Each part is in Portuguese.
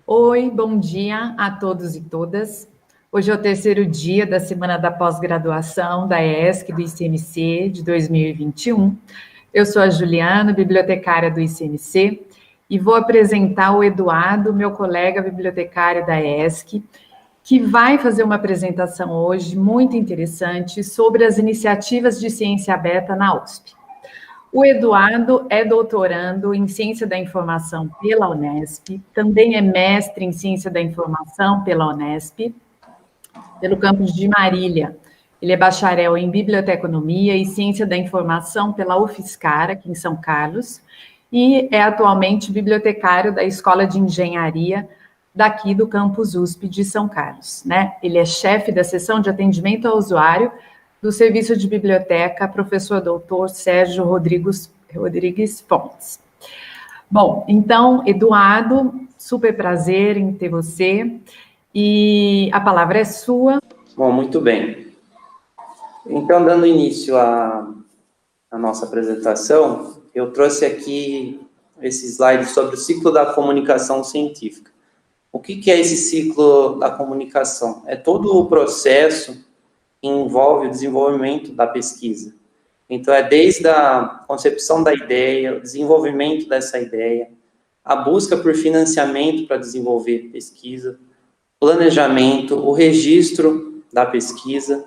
Oi, bom dia a todos e todas. Hoje é o terceiro dia da Semana da Pós-Graduação da ESC do ICMC de 2021. Eu sou a Juliana, bibliotecária do ICMC, e vou apresentar o Eduardo, meu colega bibliotecário da ESC, que vai fazer uma apresentação hoje muito interessante sobre as iniciativas de ciência aberta na USP. O Eduardo é doutorando em Ciência da Informação pela Unesp, também é mestre em Ciência da Informação pela Unesp, pelo campus de Marília. Ele é bacharel em Biblioteconomia e Ciência da Informação pela UFSCar, aqui em São Carlos, e é atualmente bibliotecário da Escola de Engenharia daqui do campus USP de São Carlos, né? Ele é chefe da seção de atendimento ao usuário do Serviço de Biblioteca, professor doutor Sérgio Rodrigues Fontes. Bom, então, Eduardo, super prazer em ter você, e a palavra é sua. Bom, muito bem. Então, dando início à nossa apresentação, eu trouxe aqui esse slide sobre o ciclo da comunicação científica. O que é esse ciclo da comunicação? É todo o processo que envolve o desenvolvimento da pesquisa. Então, é desde a concepção da ideia, o desenvolvimento dessa ideia, a busca por financiamento para desenvolver pesquisa, planejamento, o registro da pesquisa,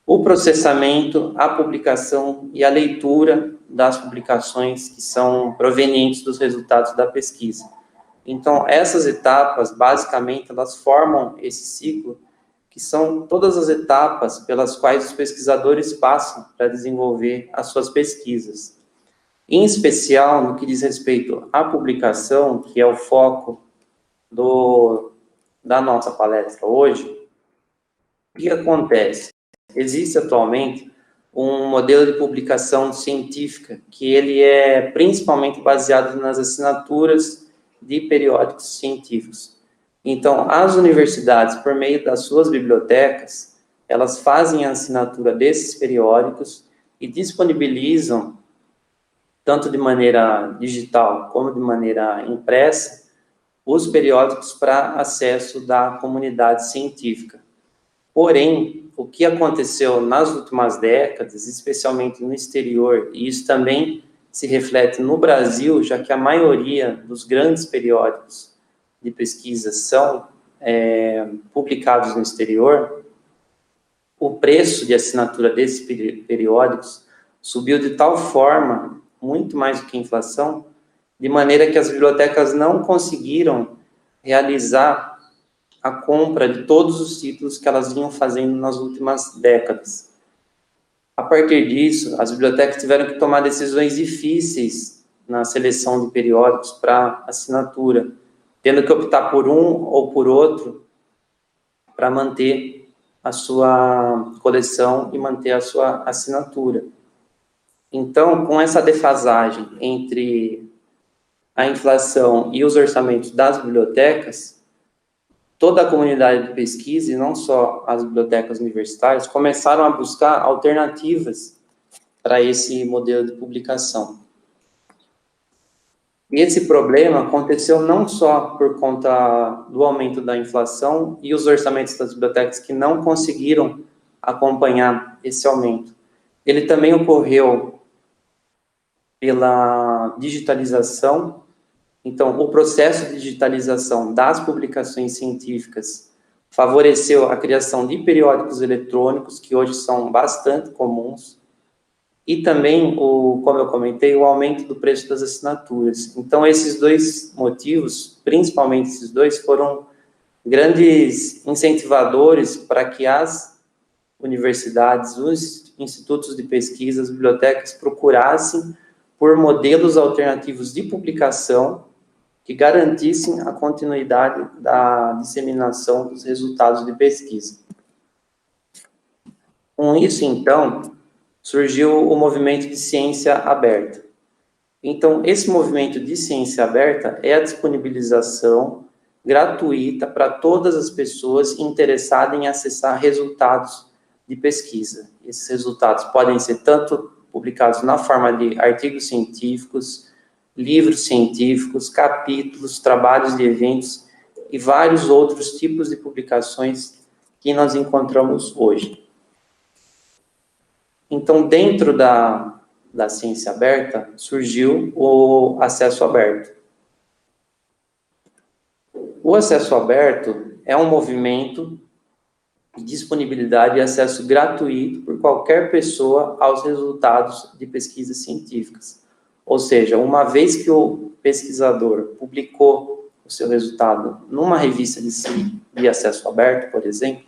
o processamento, a publicação e a leitura das publicações que são provenientes dos resultados da pesquisa. Então, essas etapas, basicamente, elas formam esse ciclo, que são todas as etapas pelas quais os pesquisadores passam para desenvolver as suas pesquisas. Em especial, no que diz respeito à publicação, que é o foco da nossa palestra hoje, o que acontece? Existe atualmente um modelo de publicação científica que ele é principalmente baseado nas assinaturas de periódicos científicos. Então, as universidades, por meio das suas bibliotecas, elas fazem a assinatura desses periódicos e disponibilizam, tanto de maneira digital como de maneira impressa, os periódicos para acesso da comunidade científica. Porém, o que aconteceu nas últimas décadas, especialmente no exterior, e isso também se reflete no Brasil, já que a maioria dos grandes periódicos de pesquisa são publicados no exterior, o preço de assinatura desses periódicos subiu de tal forma, muito mais do que a inflação, de maneira que as bibliotecas não conseguiram realizar a compra de todos os títulos que elas vinham fazendo nas últimas décadas. A partir disso, as bibliotecas tiveram que tomar decisões difíceis na seleção de periódicos para assinatura, tendo que optar por um ou por outro para manter a sua coleção e manter a sua assinatura. Então, com essa defasagem entre a inflação e os orçamentos das bibliotecas, toda a comunidade de pesquisa, e não só as bibliotecas universitárias, começaram a buscar alternativas para esse modelo de publicação. E esse problema aconteceu não só por conta do aumento da inflação e os orçamentos das bibliotecas que não conseguiram acompanhar esse aumento. Ele também ocorreu pela digitalização. Então, o processo de digitalização das publicações científicas favoreceu a criação de periódicos eletrônicos, que hoje são bastante comuns, e também, como eu comentei, o aumento do preço das assinaturas. Então, esses dois motivos, principalmente esses dois, foram grandes incentivadores para que as universidades, os institutos de pesquisa, as bibliotecas procurassem por modelos alternativos de publicação que garantissem a continuidade da disseminação dos resultados de pesquisa. Com isso, então, surgiu o movimento de ciência aberta. Então, esse movimento de ciência aberta é a disponibilização gratuita para todas as pessoas interessadas em acessar resultados de pesquisa. Esses resultados podem ser tanto publicados na forma de artigos científicos, livros científicos, capítulos, trabalhos de eventos e vários outros tipos de publicações que nós encontramos hoje. Então, dentro da ciência aberta, surgiu o acesso aberto. O acesso aberto é um movimento de disponibilidade e acesso gratuito por qualquer pessoa aos resultados de pesquisas científicas. Ou seja, uma vez que o pesquisador publicou o seu resultado numa revista de acesso aberto, por exemplo,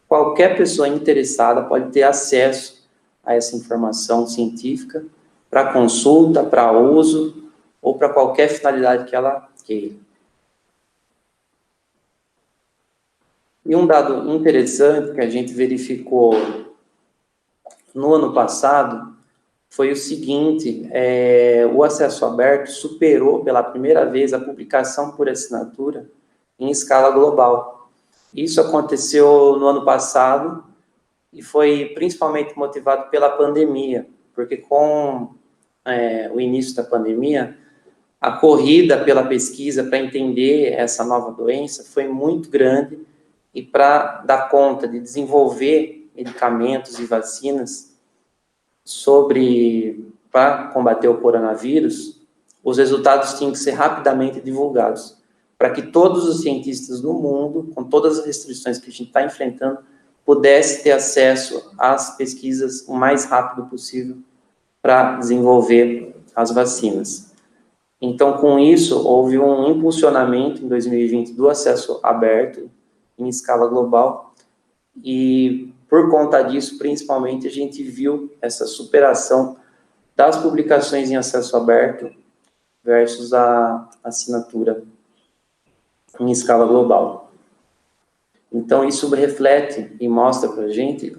qualquer pessoa interessada pode ter acesso a essa informação científica para consulta, para uso ou para qualquer finalidade que ela queira. E um dado interessante que a gente verificou no ano passado foi o seguinte: o acesso aberto superou pela primeira vez a publicação por assinatura em escala global. Isso aconteceu no ano passado e foi principalmente motivado pela pandemia, porque com o início da pandemia, a corrida pela pesquisa para entender essa nova doença foi muito grande, e para dar conta de desenvolver medicamentos e vacinas para combater o coronavírus, os resultados tinham que ser rapidamente divulgados, para que todos os cientistas do mundo, com todas as restrições que a gente está enfrentando, pudessem ter acesso às pesquisas o mais rápido possível para desenvolver as vacinas. Então, com isso, houve um impulsionamento em 2020 do acesso aberto em escala global, e por conta disso, principalmente, a gente viu essa superação das publicações em acesso aberto versus a assinatura em escala global. Então, isso reflete e mostra para a gente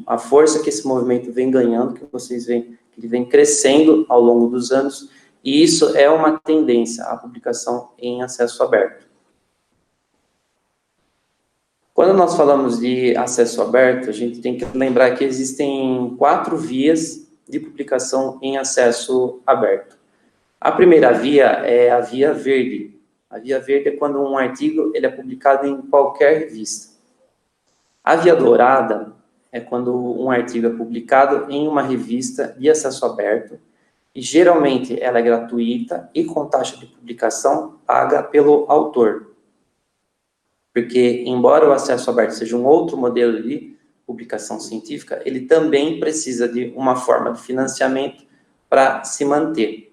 a força que esse movimento vem ganhando, que vocês veem que ele vem crescendo ao longo dos anos, e isso é uma tendência, a publicação em acesso aberto. Quando nós falamos de acesso aberto, a gente tem que lembrar que existem 4 vias de publicação em acesso aberto. A primeira via é a via verde. A via verde é quando um artigo ele é publicado em qualquer revista. A via dourada é quando um artigo é publicado em uma revista de acesso aberto, e geralmente ela é gratuita e com taxa de publicação paga pelo autor. Porque, embora o acesso aberto seja um outro modelo de publicação científica, ele também precisa de uma forma de financiamento para se manter.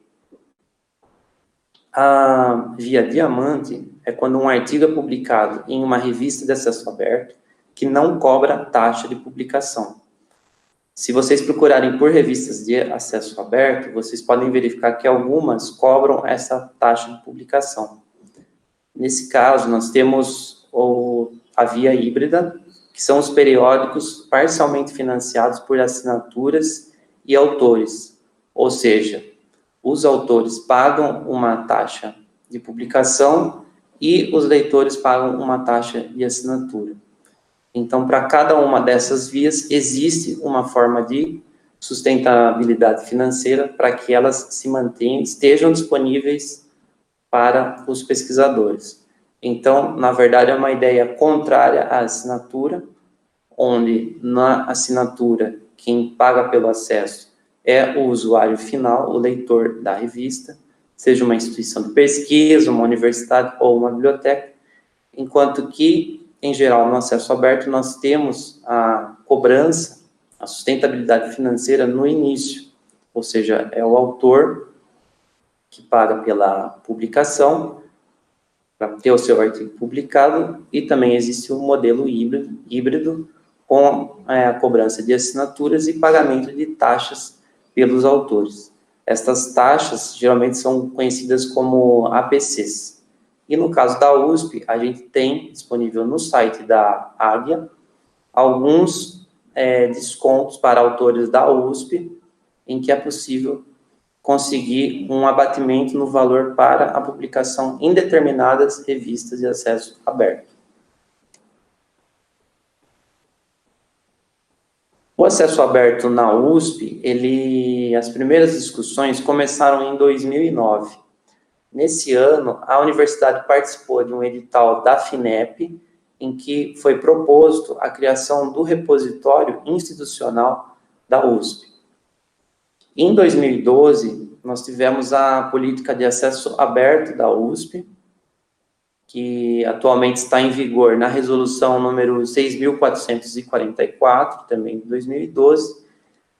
A via diamante é quando um artigo é publicado em uma revista de acesso aberto que não cobra taxa de publicação. Se vocês procurarem por revistas de acesso aberto, vocês podem verificar que algumas cobram essa taxa de publicação. Nesse caso, nós temos a via híbrida, que são os periódicos parcialmente financiados por assinaturas e autores. Ou seja, os autores pagam uma taxa de publicação e os leitores pagam uma taxa de assinatura. Então, para cada uma dessas vias, existe uma forma de sustentabilidade financeira para que elas se mantenham, estejam disponíveis para os pesquisadores. Então, na verdade, é uma ideia contrária à assinatura, onde na assinatura, quem paga pelo acesso é o usuário final, o leitor da revista, seja uma instituição de pesquisa, uma universidade ou uma biblioteca, enquanto que, em geral, no acesso aberto, nós temos a cobrança, a sustentabilidade financeira no início, ou seja, é o autor que paga pela publicação, para ter o seu artigo publicado, e também existe um modelo híbrido com a cobrança de assinaturas e pagamento de taxas pelos autores. Estas taxas geralmente são conhecidas como APCs. E no caso da USP, a gente tem disponível no site da Águia alguns descontos para autores da USP, em que é possível conseguir um abatimento no valor para a publicação em determinadas revistas de acesso aberto. O acesso aberto na USP, as primeiras discussões começaram em 2009. nesse ano, a universidade participou de um edital da FINEP, em que foi proposto a criação do repositório institucional da USP. Em 2012, nós tivemos a política de acesso aberto da USP, que atualmente está em vigor na resolução número 6.444, também de 2012,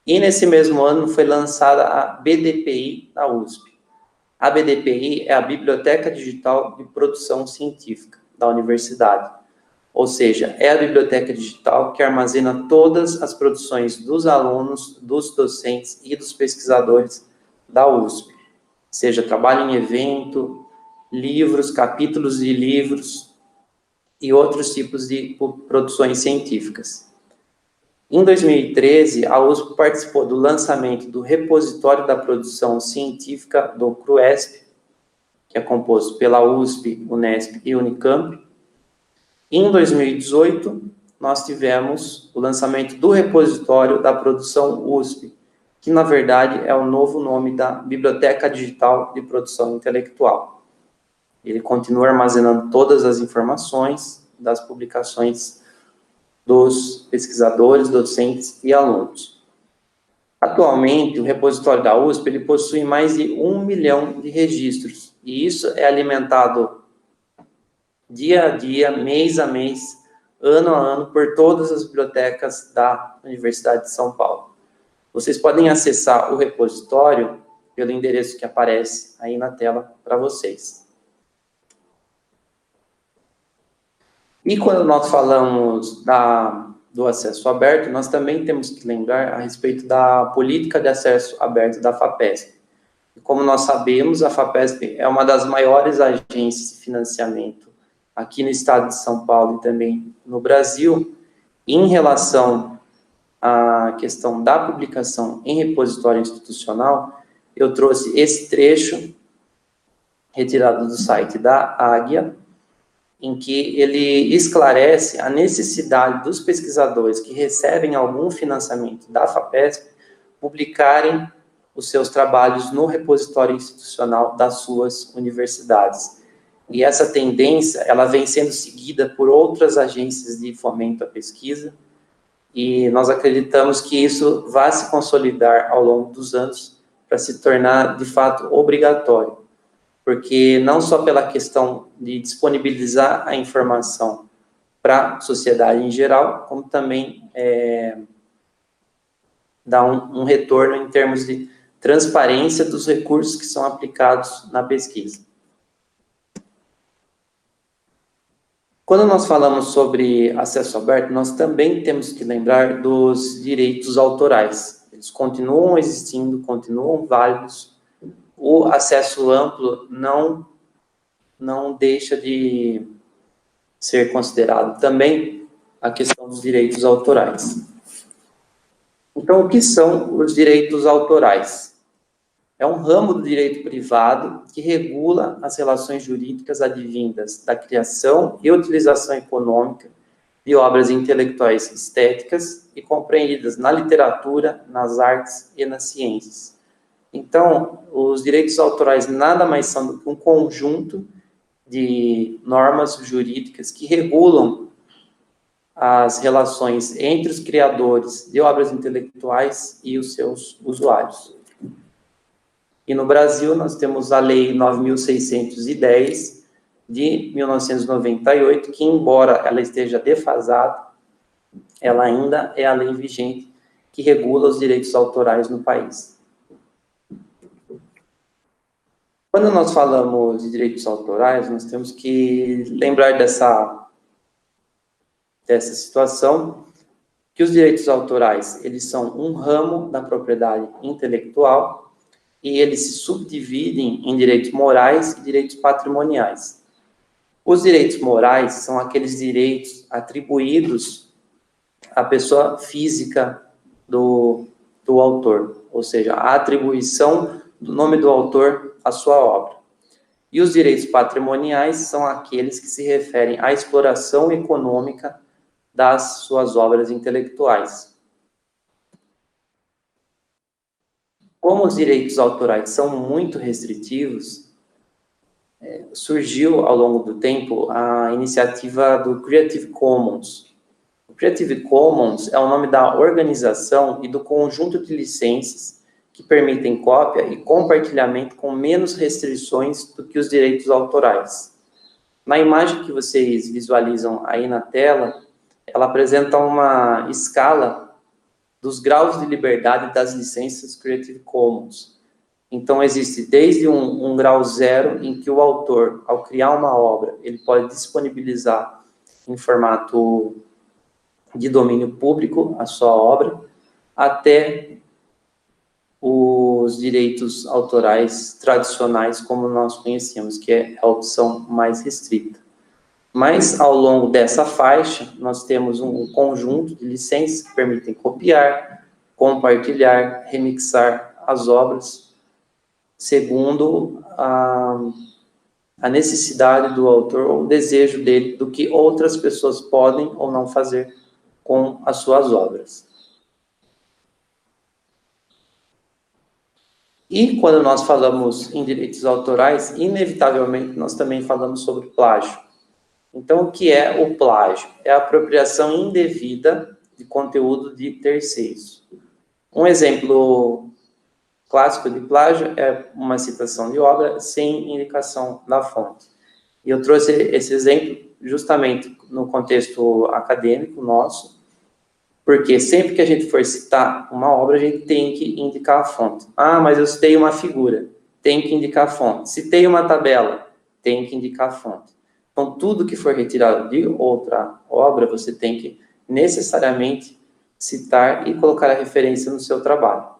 e nesse mesmo ano foi lançada a BDPI da USP. A BDPI é a Biblioteca Digital de Produção Científica da universidade. Ou seja, é a biblioteca digital que armazena todas as produções dos alunos, dos docentes e dos pesquisadores da USP. Seja trabalho em evento, livros, capítulos de livros e outros tipos de produções científicas. Em 2013, a USP participou do lançamento do repositório da produção científica do CRUESP, que é composto pela USP, Unesp e Unicamp. Em 2018, nós tivemos o lançamento do repositório da produção USP, que, na verdade, é o novo nome da Biblioteca Digital de Produção Intelectual. Ele continua armazenando todas as informações das publicações dos pesquisadores, docentes e alunos. Atualmente, o repositório da USP ele possui mais de 1 milhão de registros, e isso é alimentado dia a dia, mês a mês, ano a ano, por todas as bibliotecas da Universidade de São Paulo. Vocês podem acessar o repositório pelo endereço que aparece aí na tela para vocês. E quando nós falamos do acesso aberto, nós também temos que lembrar a respeito da política de acesso aberto da FAPESP. E como nós sabemos, a FAPESP é uma das maiores agências de financiamento aqui no estado de São Paulo e também no Brasil, em relação à questão da publicação em repositório institucional, eu trouxe esse trecho retirado do site da Águia, em que ele esclarece a necessidade dos pesquisadores que recebem algum financiamento da FAPESP publicarem os seus trabalhos no repositório institucional das suas universidades. E essa tendência, ela vem sendo seguida por outras agências de fomento à pesquisa, e nós acreditamos que isso vai se consolidar ao longo dos anos para se tornar, de fato, obrigatório. Porque não só pela questão de disponibilizar a informação para a sociedade em geral, como também dar um retorno em termos de transparência dos recursos que são aplicados na pesquisa. Quando nós falamos sobre acesso aberto, nós também temos que lembrar dos direitos autorais. Eles continuam existindo, continuam válidos. O acesso amplo não deixa de ser considerado também a questão dos direitos autorais. Então, o que são os direitos autorais? É um ramo do direito privado que regula as relações jurídicas advindas da criação e utilização econômica de obras intelectuais estéticas e compreendidas na literatura, nas artes e nas ciências. Então, os direitos autorais nada mais são do que um conjunto de normas jurídicas que regulam as relações entre os criadores de obras intelectuais e os seus usuários. E no Brasil, nós temos a Lei 9.610, de 1998, que, embora ela esteja defasada, ela ainda é a lei vigente que regula os direitos autorais no país. Quando nós falamos de direitos autorais, nós temos que lembrar dessa situação, que os direitos autorais, eles são um ramo da propriedade intelectual, e eles se subdividem em direitos morais e direitos patrimoniais. Os direitos morais são aqueles direitos atribuídos à pessoa física do autor, ou seja, a atribuição do nome do autor à sua obra. E os direitos patrimoniais são aqueles que se referem à exploração econômica das suas obras intelectuais. Como os direitos autorais são muito restritivos, surgiu ao longo do tempo a iniciativa do Creative Commons. O Creative Commons é o nome da organização e do conjunto de licenças que permitem cópia e compartilhamento com menos restrições do que os direitos autorais. Na imagem que vocês visualizam aí na tela, ela apresenta uma escala dos graus de liberdade das licenças Creative Commons. Então, existe desde um grau zero, em que o autor, ao criar uma obra, ele pode disponibilizar em formato de domínio público a sua obra, até os direitos autorais tradicionais, como nós conhecemos, que é a opção mais restrita. Mas, ao longo dessa faixa, nós temos um conjunto de licenças que permitem copiar, compartilhar, remixar as obras, segundo a necessidade do autor, ou o desejo dele, do que outras pessoas podem ou não fazer com as suas obras. E quando nós falamos em direitos autorais, inevitavelmente nós também falamos sobre plágio. Então, o que é o plágio? É a apropriação indevida de conteúdo de terceiros. Um exemplo clássico de plágio é uma citação de obra sem indicação da fonte. E eu trouxe esse exemplo justamente no contexto acadêmico nosso, porque sempre que a gente for citar uma obra, a gente tem que indicar a fonte. Ah, mas eu citei uma figura, tem que indicar a fonte. Citei uma tabela, tem que indicar a fonte. Então, tudo que for retirado de outra obra, você tem que necessariamente citar e colocar a referência no seu trabalho.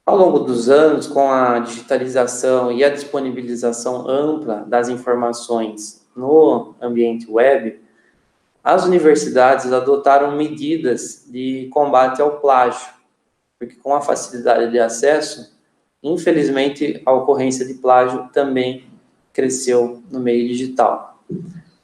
Ao longo dos anos, com a digitalização e a disponibilização ampla das informações no ambiente web, as universidades adotaram medidas de combate ao plágio, porque com a facilidade de acesso, infelizmente, a ocorrência de plágio também cresceu no meio digital.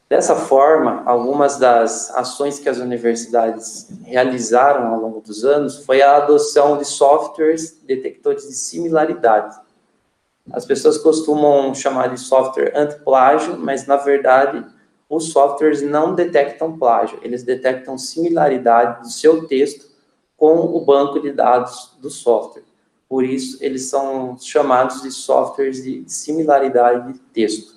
Dessa forma, algumas das ações que as universidades realizaram ao longo dos anos foi a adoção de softwares detectores de similaridade. As pessoas costumam chamar de software anti-plágio, mas, na verdade, os softwares não detectam plágio, eles detectam similaridade do seu texto com o banco de dados do software. Por isso, eles são chamados de softwares de similaridade de texto.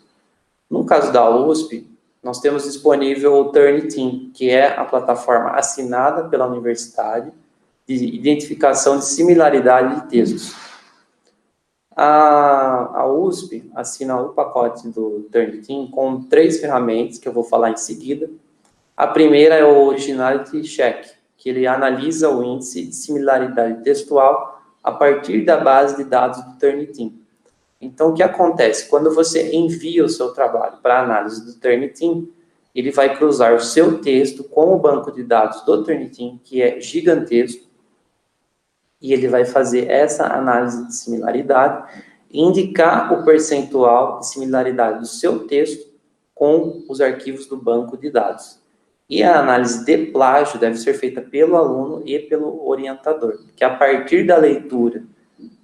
No caso da USP, nós temos disponível o Turnitin, que é a plataforma assinada pela universidade de identificação de similaridade de textos. A USP assina o pacote do Turnitin com 3 ferramentas, que eu vou falar em seguida. A primeira é o Originality Check, que ele analisa o índice de similaridade textual a partir da base de dados do Turnitin. Então, o que acontece? Quando você envia o seu trabalho para análise do Turnitin, ele vai cruzar o seu texto com o banco de dados do Turnitin, que é gigantesco, e ele vai fazer essa análise de similaridade e indicar o percentual de similaridade do seu texto com os arquivos do banco de dados. E a análise de plágio deve ser feita pelo aluno e pelo orientador, que a partir da leitura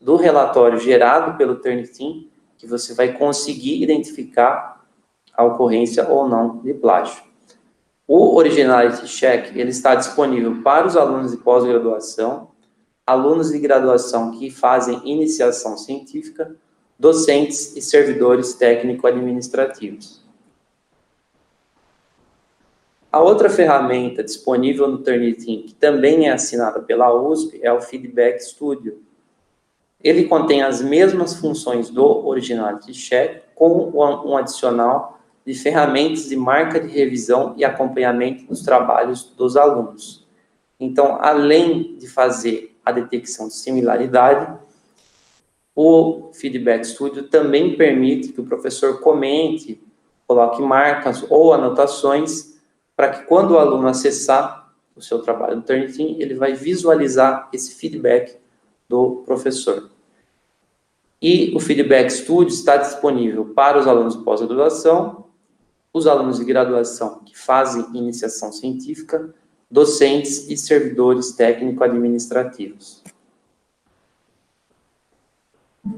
do relatório gerado pelo Turnitin, que você vai conseguir identificar a ocorrência ou não de plágio. O Originality Check, ele está disponível para os alunos de pós-graduação, alunos de graduação que fazem iniciação científica, docentes e servidores técnico-administrativos. A outra ferramenta disponível no Turnitin, que também é assinada pela USP, é o Feedback Studio. Ele contém as mesmas funções do Originality Check, com um adicional de ferramentas de marca de revisão e acompanhamento dos trabalhos dos alunos. Então, além de fazer a detecção de similaridade, o Feedback Studio também permite que o professor comente, coloque marcas ou anotações, para que quando o aluno acessar o seu trabalho no Turnitin, ele vai visualizar esse feedback do professor. E o Feedback Studio está disponível para os alunos de pós-graduação, os alunos de graduação que fazem iniciação científica, docentes e servidores técnico-administrativos.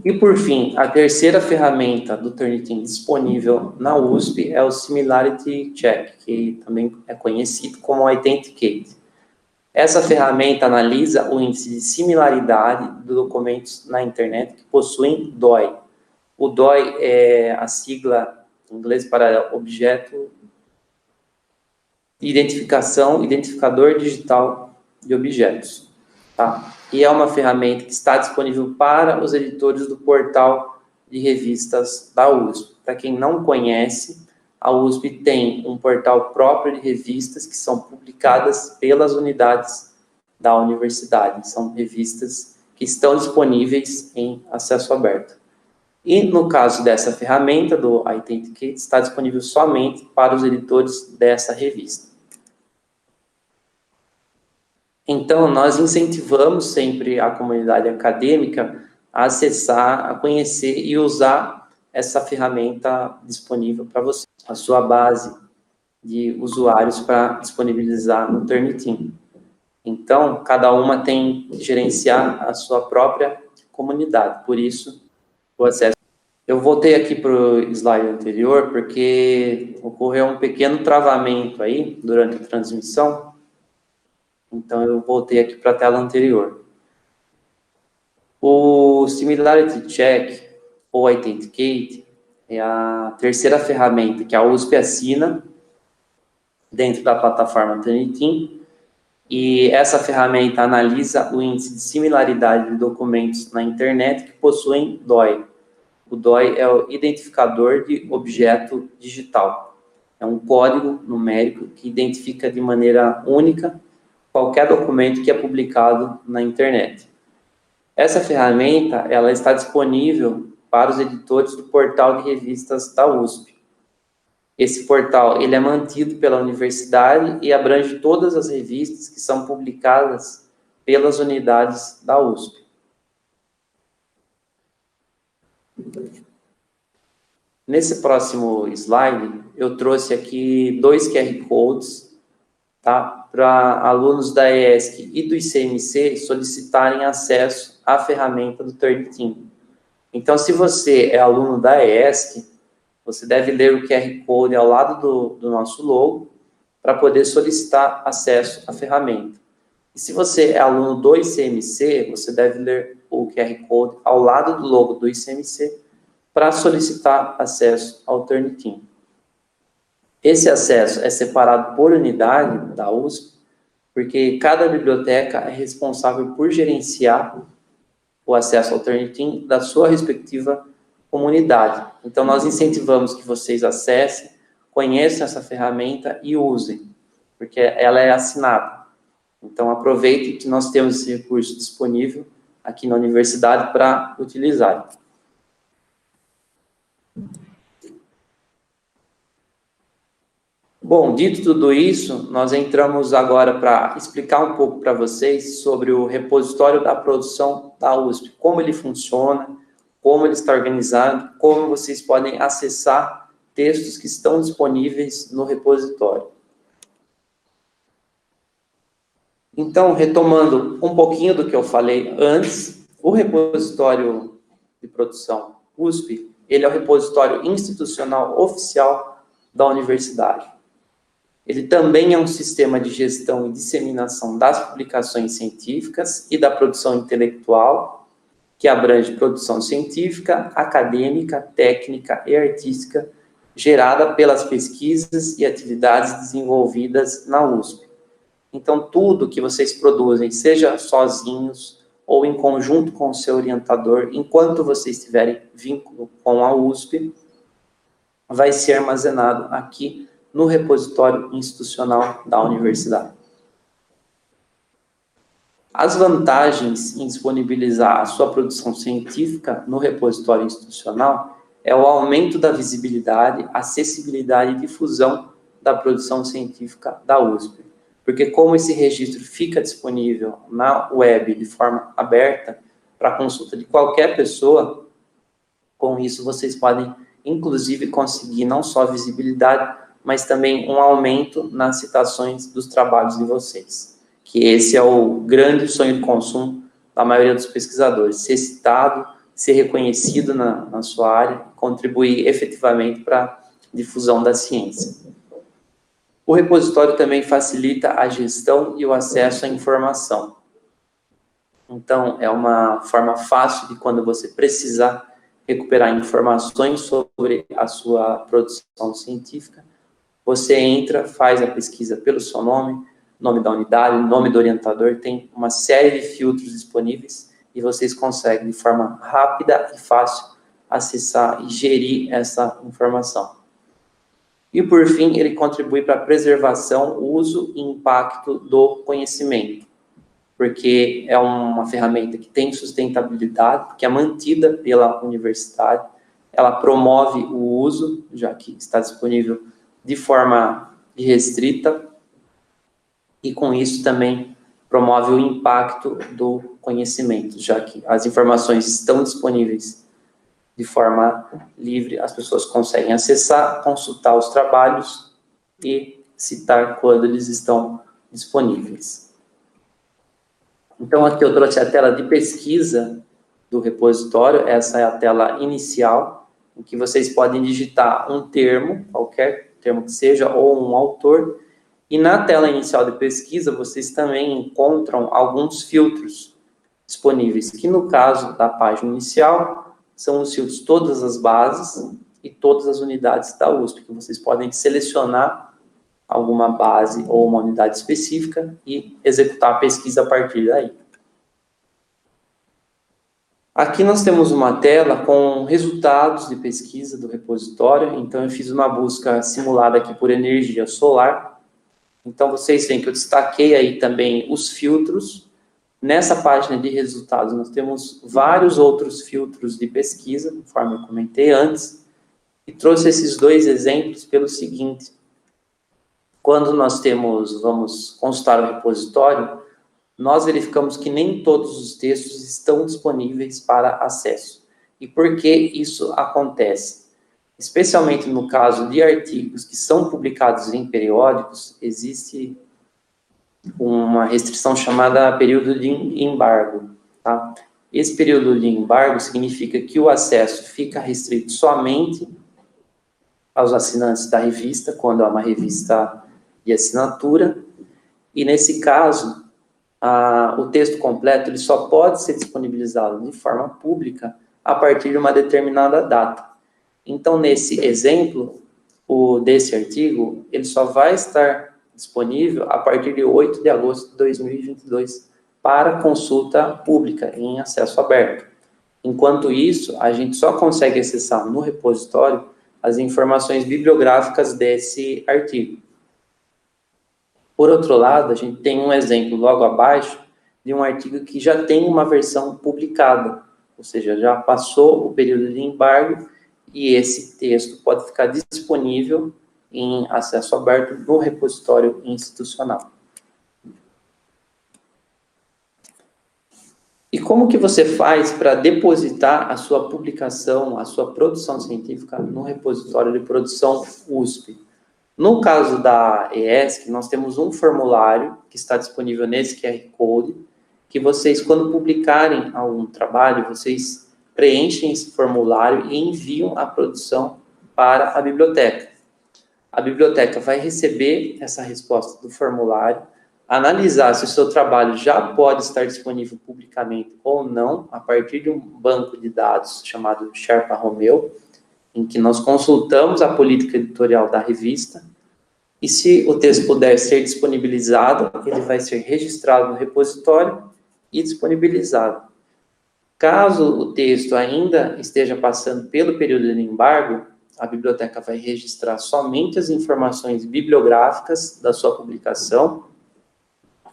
E, por fim, a terceira ferramenta do Turnitin disponível na USP é o Similarity Check, que também é conhecido como Authenticate. Essa ferramenta analisa o índice de similaridade dos documentos na internet que possuem DOI. O DOI é a sigla em inglês para Objeto de Identificador Digital de Objetos. Tá? E é uma ferramenta que está disponível para os editores do portal de revistas da USP. Para quem não conhece, a USP tem um portal próprio de revistas que são publicadas pelas unidades da universidade. São revistas que estão disponíveis em acesso aberto. E no caso dessa ferramenta, do Authenticate, está disponível somente para os editores dessa revista. Então, nós incentivamos sempre a comunidade acadêmica a acessar, a conhecer e usar essa ferramenta disponível para você, a sua base de usuários para disponibilizar no Turnitin. Então, cada uma tem que gerenciar a sua própria comunidade, por isso, o acesso. Eu voltei aqui para o slide anterior, porque ocorreu um pequeno travamento aí durante a transmissão. Então, eu voltei aqui para a tela anterior. O Similarity Check, ou Authenticate, é a terceira ferramenta que a USP assina dentro da plataforma Turnitin. E essa ferramenta analisa o índice de similaridade de documentos na internet que possuem DOI. O DOI é o Identificador de Objeto Digital. É um código numérico que identifica de maneira única qualquer documento que é publicado na internet. Essa ferramenta, ela está disponível para os editores do portal de revistas da USP. Esse portal, ele é mantido pela universidade e abrange todas as revistas que são publicadas pelas unidades da USP. Nesse próximo slide, eu trouxe aqui 2 QR Codes, tá, para alunos da ESC e do ICMC solicitarem acesso à ferramenta do Turnitin. Então, se você é aluno da ESC, você deve ler o QR Code ao lado do nosso logo para poder solicitar acesso à ferramenta. E se você é aluno do ICMC, você deve ler o QR Code ao lado do logo do ICMC para solicitar acesso ao Turnitin. Esse acesso é separado por unidade da USP, porque cada biblioteca é responsável por gerenciar o acesso ao Turnitin da sua respectiva comunidade. Então, nós incentivamos que vocês acessem, conheçam essa ferramenta e usem, porque ela é assinada. Então, aproveitem que nós temos esse recurso disponível aqui na universidade para utilizar. Bom, dito tudo isso, nós entramos agora para explicar um pouco para vocês sobre o repositório da produção da USP, como ele funciona, como ele está organizado, como vocês podem acessar textos que estão disponíveis no repositório. Então, retomando um pouquinho do que eu falei antes, o repositório de produção USP, ele é o repositório institucional oficial da universidade. Ele também é um sistema de gestão e disseminação das publicações científicas e da produção intelectual, que abrange produção científica, acadêmica, técnica e artística, gerada pelas pesquisas e atividades desenvolvidas na USP. Então, tudo que vocês produzem, seja sozinhos ou em conjunto com o seu orientador, enquanto vocês tiverem vínculo com a USP, vai ser armazenado aqui no repositório institucional da universidade. As vantagens em disponibilizar a sua produção científica no repositório institucional é o aumento da visibilidade, acessibilidade e difusão da produção científica da USP. Porque como esse registro fica disponível na web de forma aberta para consulta de qualquer pessoa, com isso vocês podem, inclusive, conseguir não só visibilidade, mas também um aumento nas citações dos trabalhos de vocês. Que esse é o grande sonho de consumo da maioria dos pesquisadores, ser citado, ser reconhecido na sua área, contribuir efetivamente para a difusão da ciência. O repositório também facilita a gestão e o acesso à informação. Então, é uma forma fácil de, quando você precisar recuperar informações sobre a sua produção científica, você entra, faz a pesquisa pelo seu nome da unidade, nome do orientador, tem uma série de filtros disponíveis e vocês conseguem, de forma rápida e fácil, acessar e gerir essa informação. E, por fim, ele contribui para a preservação, uso e impacto do conhecimento, porque é uma ferramenta que tem sustentabilidade, que é mantida pela universidade, ela promove o uso, já que está disponível de forma irrestrita, e com isso também promove o impacto do conhecimento, já que as informações estão disponíveis de forma livre, as pessoas conseguem acessar, consultar os trabalhos e citar quando eles estão disponíveis. Então, aqui eu trouxe a tela de pesquisa do repositório, essa é a tela inicial, em que vocês podem digitar um termo, qualquer termo que seja, ou um autor, e na tela inicial de pesquisa vocês também encontram alguns filtros disponíveis, que no caso da página inicial, são os filtros todas as bases e todas as unidades da USP, que vocês podem selecionar alguma base ou uma unidade específica e executar a pesquisa a partir daí. Aqui nós temos uma tela com resultados de pesquisa do repositório, então eu fiz uma busca simulada aqui por energia solar. Então vocês veem que eu destaquei aí também os filtros. Nessa página de resultados, nós temos vários outros filtros de pesquisa, conforme eu comentei antes, e trouxe esses dois exemplos pelo seguinte: quando nós vamos consultar o repositório, nós verificamos que nem todos os textos estão disponíveis para acesso. E por que isso acontece? Especialmente no caso de artigos que são publicados em periódicos, existe uma restrição chamada período de embargo. Tá? Esse período de embargo significa que o acesso fica restrito somente aos assinantes da revista, quando é uma revista de assinatura, e nesse caso, o texto completo ele só pode ser disponibilizado de forma pública a partir de uma determinada data. Então, nesse exemplo, desse artigo, ele só vai estar disponível a partir de 8 de agosto de 2022 para consulta pública em acesso aberto. Enquanto isso, a gente só consegue acessar no repositório as informações bibliográficas desse artigo. Por outro lado, a gente tem um exemplo logo abaixo de um artigo que já tem uma versão publicada, ou seja, já passou o período de embargo e esse texto pode ficar disponível em acesso aberto no repositório institucional. E como que você faz para depositar a sua publicação, a sua produção científica no repositório de produção USP? No caso da ESC, nós temos um formulário que está disponível nesse QR Code, que vocês, quando publicarem algum trabalho, vocês preenchem esse formulário e enviam a produção para a biblioteca. A biblioteca vai receber essa resposta do formulário, analisar se o seu trabalho já pode estar disponível publicamente ou não, a partir de um banco de dados chamado Sherpa Romeu, em que nós consultamos a política editorial da revista, e se o texto puder ser disponibilizado, ele vai ser registrado no repositório e disponibilizado. Caso o texto ainda esteja passando pelo período de embargo, a biblioteca vai registrar somente as informações bibliográficas da sua publicação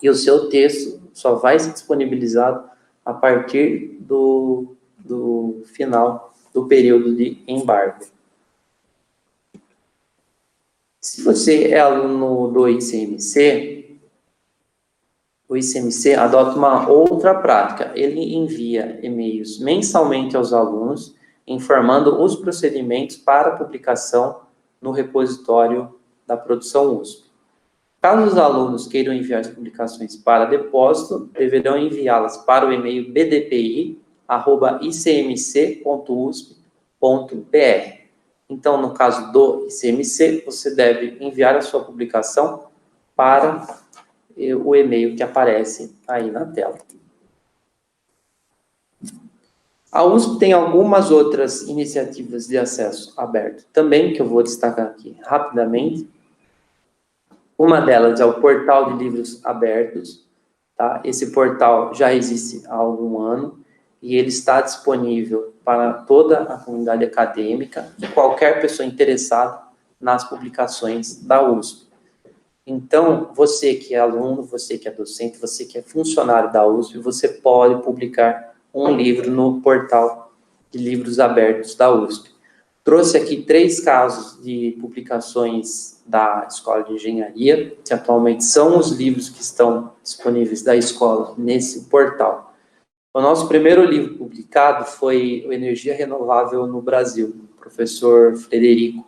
e o seu texto só vai ser disponibilizado a partir do final do período de embargo. Se você é aluno do ICMC, o ICMC adota uma outra prática. Ele envia e-mails mensalmente aos alunos, informando os procedimentos para publicação no repositório da produção USP. Caso os alunos queiram enviar as publicações para depósito, deverão enviá-las para o e-mail BDPI, icmc.usp.br. Então, no caso do ICMC, você deve enviar a sua publicação para o e-mail que aparece aí na tela. A USP tem algumas outras iniciativas de acesso aberto também, que eu vou destacar aqui rapidamente. Uma delas é o Portal de Livros Abertos. Tá? Esse portal já existe há algum ano e ele está disponível para toda a comunidade acadêmica e qualquer pessoa interessada nas publicações da USP. Então, você que é aluno, você que é docente, você que é funcionário da USP, você pode publicar um livro no portal de livros abertos da USP. Trouxe aqui 3 casos de publicações da Escola de Engenharia, que atualmente são os livros que estão disponíveis da escola nesse portal. O nosso primeiro livro publicado foi o Energia Renovável no Brasil, do professor Frederico.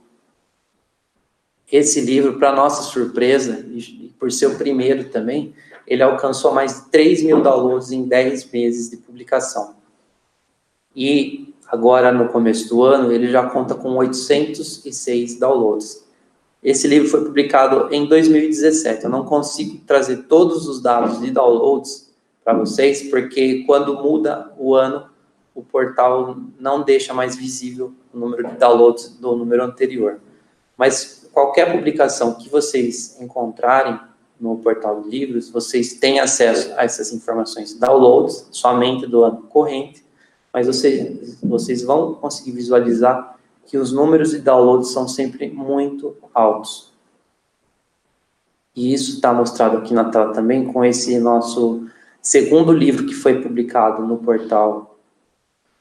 Esse livro, para nossa surpresa, e por ser o primeiro também, ele alcançou mais de 3.000 downloads em 10 meses de publicação. E agora, no começo do ano, ele já conta com 806 downloads. Esse livro foi publicado em 2017. Eu não consigo trazer todos os dados de downloads para vocês, porque quando muda o ano, o portal não deixa mais visível o número de downloads do número anterior. Mas qualquer publicação que vocês encontrarem no portal de livros, vocês têm acesso a essas informações downloads, somente do ano corrente, mas vocês vão conseguir visualizar que os números de downloads são sempre muito altos. E isso está mostrado aqui na tela também com esse nosso segundo livro que foi publicado no portal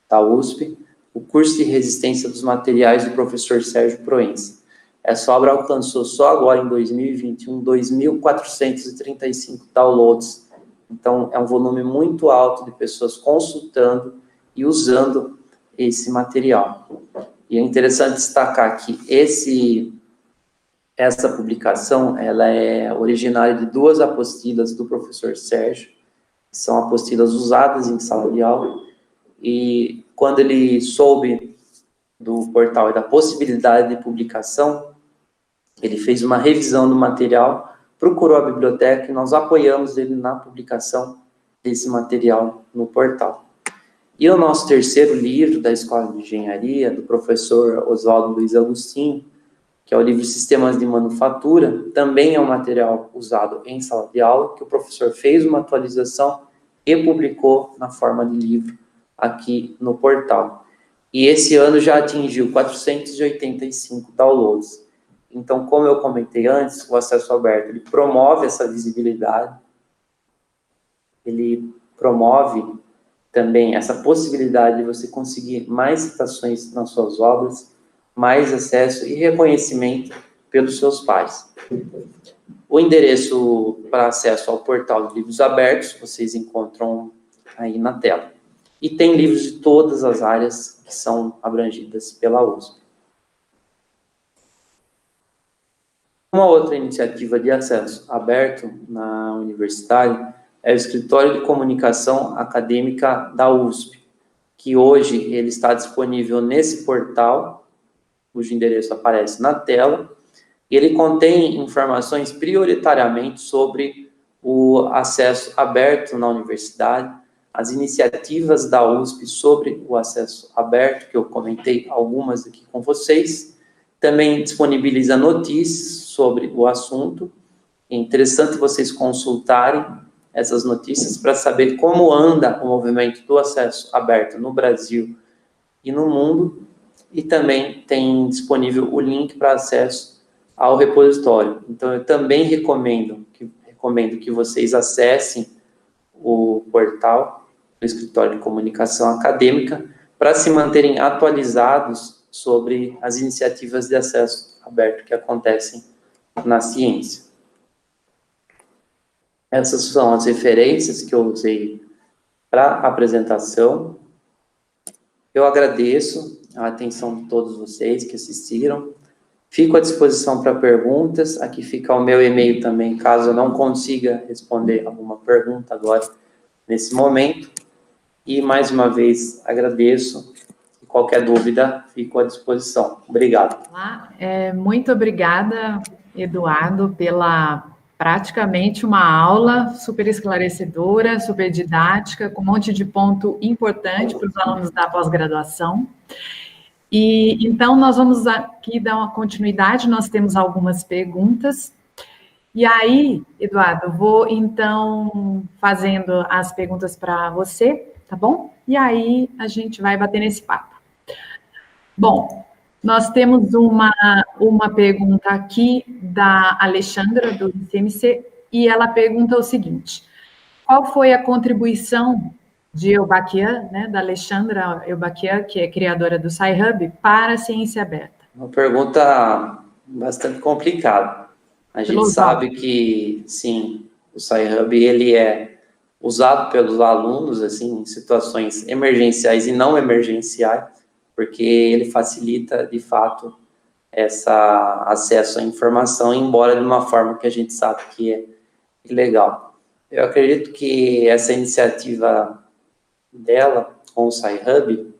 da USP, o Curso de Resistência dos Materiais do professor Sérgio Proença. Essa obra alcançou só agora em 2021 2.435 downloads. Então, é um volume muito alto de pessoas consultando e usando esse material. E é interessante destacar que essa publicação ela é originária de 2 apostilas do professor Sérgio, que são apostilas usadas em sala de aula, e quando ele soube do portal e da possibilidade de publicação, ele fez uma revisão do material, procurou a biblioteca e nós apoiamos ele na publicação desse material no portal. E o nosso terceiro livro da Escola de Engenharia, do professor Oswaldo Luiz Agostinho, que é o livro Sistemas de Manufatura, também é um material usado em sala de aula, que o professor fez uma atualização e publicou na forma de livro aqui no portal. E esse ano já atingiu 485 downloads. Então, como eu comentei antes, o acesso aberto ele promove essa visibilidade, ele promove também essa possibilidade de você conseguir mais citações nas suas obras, mais acesso e reconhecimento pelos seus pares. O endereço para acesso ao portal de livros abertos, vocês encontram aí na tela. E tem livros de todas as áreas que são abrangidas pela USP. Uma outra iniciativa de acesso aberto na universidade é o Escritório de Comunicação Acadêmica da USP, que hoje ele está disponível nesse portal, cujo endereço aparece na tela, e ele contém informações prioritariamente sobre o acesso aberto na universidade, as iniciativas da USP sobre o acesso aberto, que eu comentei algumas aqui com vocês, também disponibiliza notícias sobre o assunto. É interessante vocês consultarem essas notícias para saber como anda o movimento do acesso aberto no Brasil e no mundo, e também tem disponível o link para acesso ao repositório. Então, eu também recomendo que vocês acessem o portal do Escritório de Comunicação Acadêmica para se manterem atualizados sobre as iniciativas de acesso aberto que acontecem na ciência. Essas são as referências que eu usei para a apresentação. Eu agradeço a atenção de todos vocês que assistiram. Fico à disposição para perguntas. Aqui fica o meu e-mail também, caso eu não consiga responder alguma pergunta agora, nesse momento. E, mais uma vez, agradeço. Qualquer dúvida, fico à disposição. Obrigado. Muito obrigada, Eduardo, pela praticamente uma aula super esclarecedora, super didática, com um monte de ponto importante para os alunos da pós-graduação. E então nós vamos aqui dar uma continuidade, nós temos algumas perguntas. E aí, Eduardo, vou então fazendo as perguntas para você, tá bom? E aí a gente vai bater nesse papo. Bom, nós temos uma pergunta aqui da Alexandra, do ICMC, e ela pergunta o seguinte: qual foi a contribuição de Elbaquian, né, da Alexandra Elbaquian, que é criadora do Sci-Hub, para a ciência aberta? Uma pergunta bastante complicada. A gente sabe que, sim, o Sci-Hub, ele é usado pelos alunos, assim, em situações emergenciais e não emergenciais, porque ele facilita, de fato, esse acesso à informação, embora de uma forma que a gente sabe que é ilegal. Eu acredito que essa iniciativa dela, com o Sci-Hub,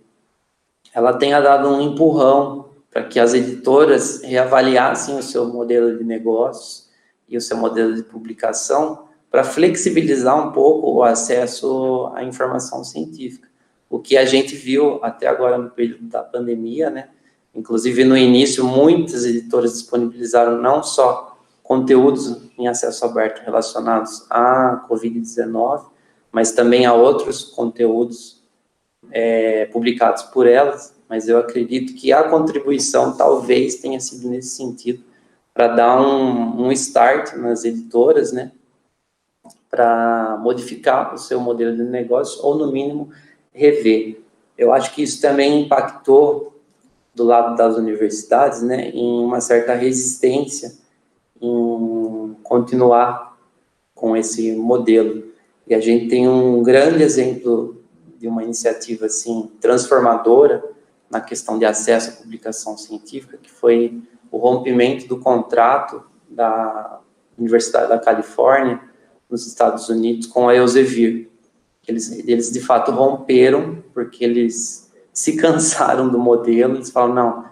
ela tenha dado um empurrão para que as editoras reavaliassem o seu modelo de negócios e o seu modelo de publicação para flexibilizar um pouco o acesso à informação científica. O que a gente viu até agora no período da pandemia, né? Inclusive, no início, muitas editoras disponibilizaram não só conteúdos em acesso aberto relacionados à Covid-19, mas também a outros conteúdos publicados por elas, mas eu acredito que a contribuição talvez tenha sido nesse sentido, para dar um start nas editoras, né? Para modificar o seu modelo de negócio, ou no mínimo, rever. Eu acho que isso também impactou do lado das universidades, né, em uma certa resistência em continuar com esse modelo. E a gente tem um grande exemplo de uma iniciativa assim transformadora na questão de acesso à publicação científica, que foi o rompimento do contrato da Universidade da Califórnia, nos Estados Unidos, com a Elsevier. Eles de fato romperam, porque eles se cansaram do modelo, eles falam, não,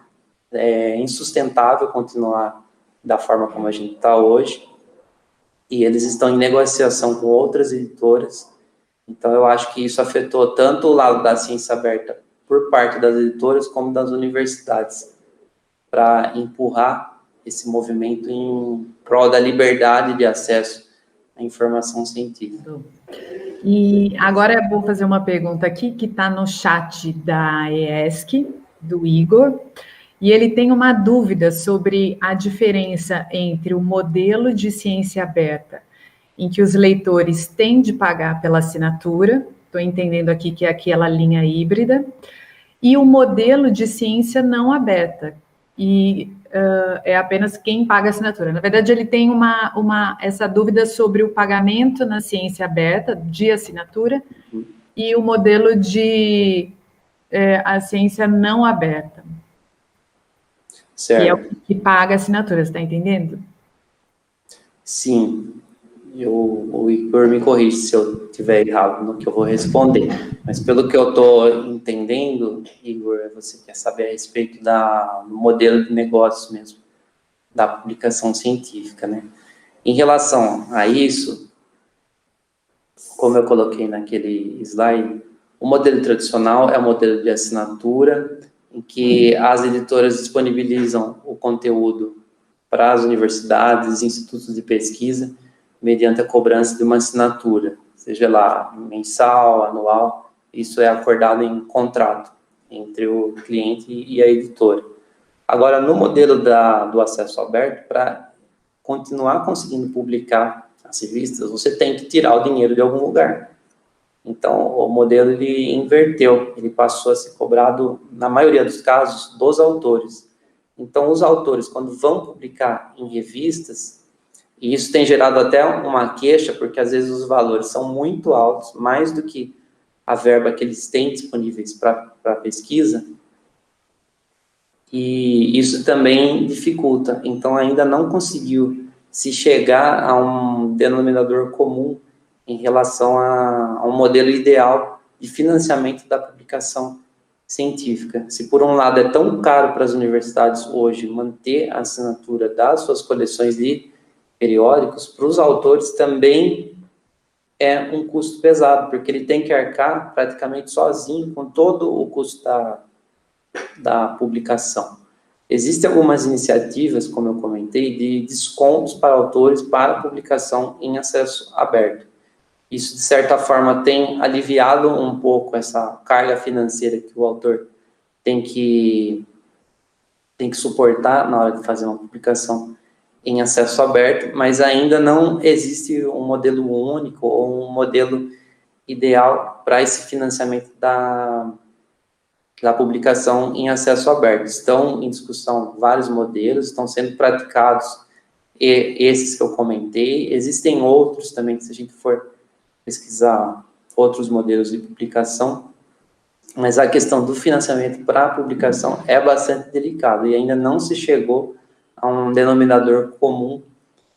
é insustentável continuar da forma como a gente está hoje, e eles estão em negociação com outras editoras, então eu acho que isso afetou tanto o lado da ciência aberta por parte das editoras, como das universidades, para empurrar esse movimento em prol da liberdade de acesso à informação científica. E agora eu vou fazer uma pergunta aqui, que está no chat da ESC, do Igor, e ele tem uma dúvida sobre a diferença entre o modelo de ciência aberta, em que os leitores têm de pagar pela assinatura, estou entendendo aqui que é aquela linha híbrida, e o modelo de ciência não aberta, e é apenas quem paga a assinatura. Na verdade, ele tem essa dúvida sobre o pagamento na ciência aberta, de assinatura, e o modelo de a ciência não aberta. Certo. Que é o que paga a assinatura, você está entendendo? Sim. O Igor me corrige se eu estiver errado no que eu vou responder. Mas pelo que eu estou entendendo, Igor, você quer saber a respeito do modelo de negócio mesmo, da publicação científica, né? Em relação a isso, como eu coloquei naquele slide, o modelo tradicional é o modelo de assinatura, em que as editoras disponibilizam o conteúdo para as universidades, institutos de pesquisa, mediante a cobrança de uma assinatura, seja lá mensal, anual, isso é acordado em contrato entre o cliente e a editora. Agora, no modelo do acesso aberto, para continuar conseguindo publicar as revistas, você tem que tirar o dinheiro de algum lugar. Então, o modelo ele inverteu, ele passou a ser cobrado, na maioria dos casos, dos autores. Então, os autores, quando vão publicar em revistas, e isso tem gerado até uma queixa, porque às vezes os valores são muito altos, mais do que a verba que eles têm disponíveis para pesquisa, e isso também dificulta. Então, ainda não conseguiu se chegar a um denominador comum em relação a um modelo ideal de financiamento da publicação científica. Se por um lado é tão caro para as universidades hoje manter a assinatura das suas coleções de periódicos, para os autores também é um custo pesado, porque ele tem que arcar praticamente sozinho com todo o custo da publicação. Existem algumas iniciativas, como eu comentei, de descontos para autores para publicação em acesso aberto. Isso, de certa forma, tem aliviado um pouco essa carga financeira que o autor tem que suportar na hora de fazer uma publicação em acesso aberto, mas ainda não existe um modelo único ou um modelo ideal para esse financiamento da publicação em acesso aberto. Estão em discussão vários modelos, estão sendo praticados esses que eu comentei. Existem outros também, que se a gente for pesquisar outros modelos de publicação, mas a questão do financiamento para a publicação é bastante delicada e ainda não se chegou a um denominador comum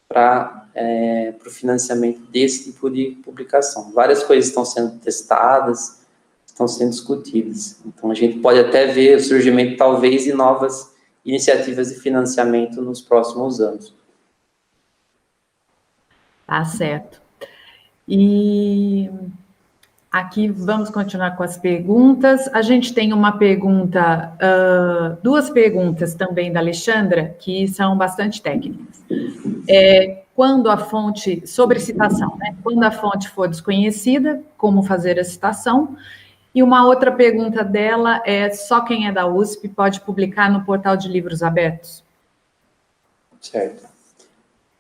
para o financiamento desse tipo de publicação. Várias coisas estão sendo testadas, estão sendo discutidas. Então, a gente pode até ver o surgimento, talvez, de novas iniciativas de financiamento nos próximos anos. Tá certo. E aqui vamos continuar com as perguntas. A gente tem uma pergunta, duas perguntas também da Alexandra, que são bastante técnicas. Quando a fonte, sobre citação, né? Quando a fonte for desconhecida, como fazer a citação? E uma outra pergunta dela é: só quem é da USP pode publicar no portal de livros abertos? Certo.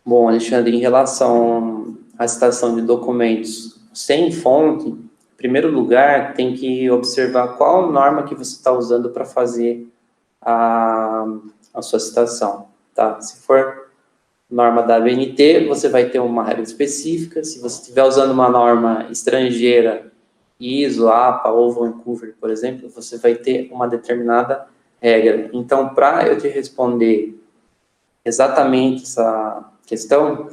Bom, Alexandre, em relação à citação de documentos sem fonte, em primeiro lugar, tem que observar qual norma que você está usando para fazer a sua citação, tá? Se for norma da ABNT, você vai ter uma regra específica. Se você estiver usando uma norma estrangeira, ISO, APA ou Vancouver, por exemplo, você vai ter uma determinada regra. Então, para eu te responder exatamente essa questão,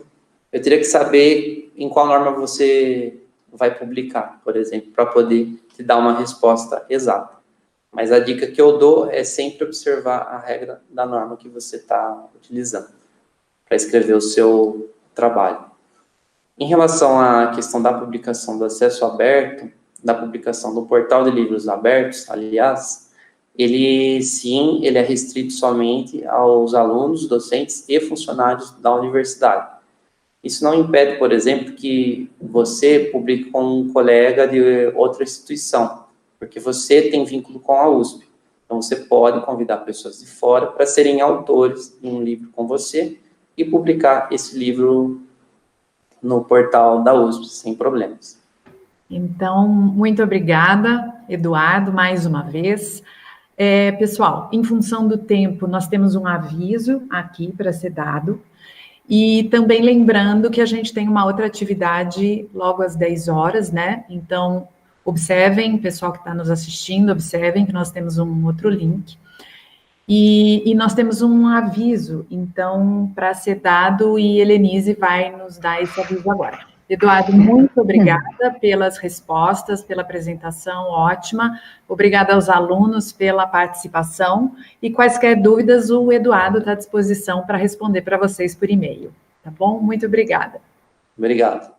eu teria que saber em qual norma você vai publicar, por exemplo, para poder te dar uma resposta exata. Mas a dica que eu dou é sempre observar a regra da norma que você está utilizando para escrever o seu trabalho. Em relação à questão da publicação do acesso aberto, da publicação do portal de livros abertos, aliás, ele é restrito somente aos alunos, docentes e funcionários da universidade. Isso não impede, por exemplo, que você publique com um colega de outra instituição, porque você tem vínculo com a USP. Então, você pode convidar pessoas de fora para serem autores de um livro com você e publicar esse livro no portal da USP, sem problemas. Então, muito obrigada, Eduardo, mais uma vez. Pessoal, em função do tempo, nós temos um aviso aqui para ser dado. E também lembrando que a gente tem uma outra atividade logo às 10 horas, né? Então, observem, pessoal que está nos assistindo, observem que nós temos um outro link. E nós temos um aviso, então, para ser dado, e Helenise vai nos dar esse aviso agora. Eduardo, muito obrigada pelas respostas, pela apresentação ótima. Obrigada aos alunos pela participação. E quaisquer dúvidas, o Eduardo está à disposição para responder para vocês por e-mail. Tá bom? Muito obrigada. Obrigado.